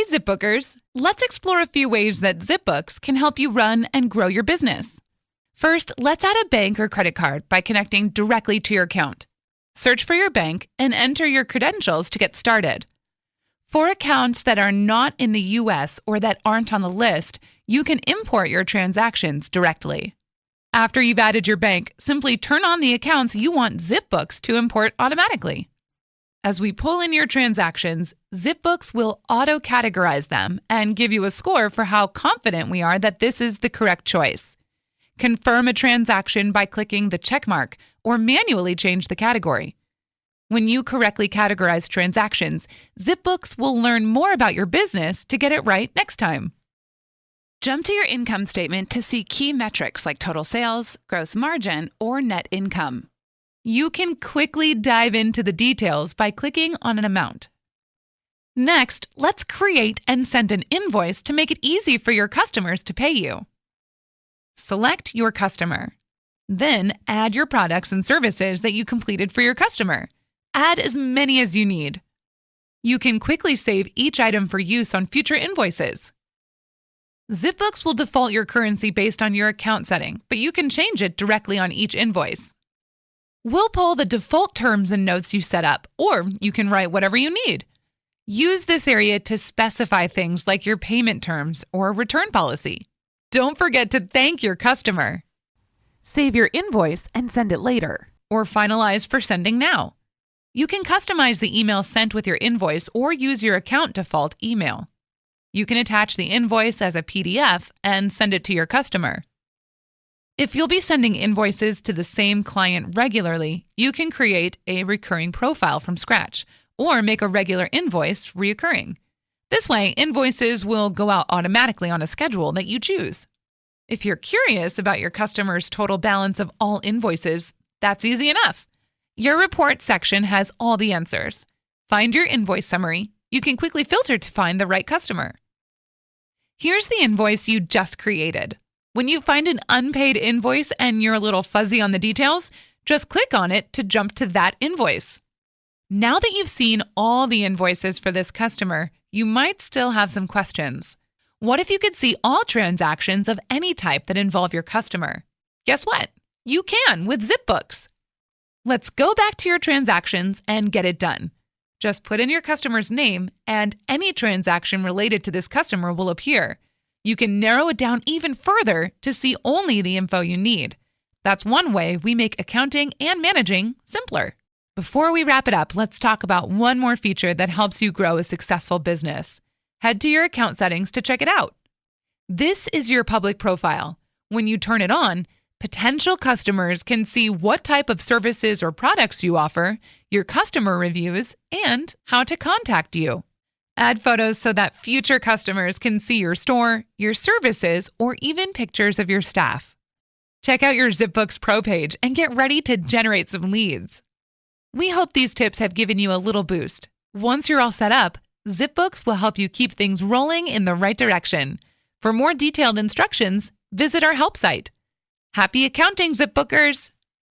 Hey ZipBookers! Let's explore a few ways that ZipBooks can help you run and grow your business. First, let's add a bank or credit card by connecting directly to your account. Search for your bank and enter your credentials to get started. For accounts that are not in the US or that aren't on the list, you can import your transactions directly. After you've added your bank, simply turn on the accounts you want ZipBooks to import automatically. As we pull in your transactions, ZipBooks will auto-categorize them and give you a score for how confident we are that this is the correct choice. Confirm a transaction by clicking the check mark or manually change the category. When you correctly categorize transactions, ZipBooks will learn more about your business to get it right next time. Jump to your income statement to see key metrics like total sales, gross margin, or net income. You can quickly dive into the details by clicking on an amount. Next, let's create and send an invoice to make it easy for your customers to pay you. Select your customer. Then add your products and services that you completed for your customer. Add as many as you need. You can quickly save each item for use on future invoices. ZipBooks will default your currency based on your account setting, but you can change it directly on each invoice. We'll pull the default terms and notes you set up, or you can write whatever you need. Use this area to specify things like your payment terms or return policy. Don't forget to thank your customer. Save your invoice and send it later, or finalize for sending now. You can customize the email sent with your invoice or use your account default email. You can attach the invoice as a PDF and send it to your customer. If you'll be sending invoices to the same client regularly, you can create a recurring profile from scratch or make a regular invoice recurring. This way, invoices will go out automatically on a schedule that you choose. If you're curious about your customer's total balance of all invoices, that's easy enough. Your report section has all the answers. Find your invoice summary. You can quickly filter to find the right customer. Here's the invoice you just created. When you find an unpaid invoice and you're a little fuzzy on the details, just click on it to jump to that invoice. Now that you've seen all the invoices for this customer, you might still have some questions. What if you could see all transactions of any type that involve your customer? Guess what? You can with ZipBooks. Let's go back to your transactions and get it done. Just put in your customer's name and any transaction related to this customer will appear. You can narrow it down even further to see only the info you need. That's one way we make accounting and managing simpler. Before we wrap it up, let's talk about one more feature that helps you grow a successful business. Head to your account settings to check it out. This is your public profile. When you turn it on, potential customers can see what type of services or products you offer, your customer reviews, and how to contact you. Add photos so that future customers can see your store, your services, or even pictures of your staff. Check out your ZipBooks Pro page and get ready to generate some leads. We hope these tips have given you a little boost. Once you're all set up, ZipBooks will help you keep things rolling in the right direction. For more detailed instructions, visit our help site. Happy accounting, ZipBookers!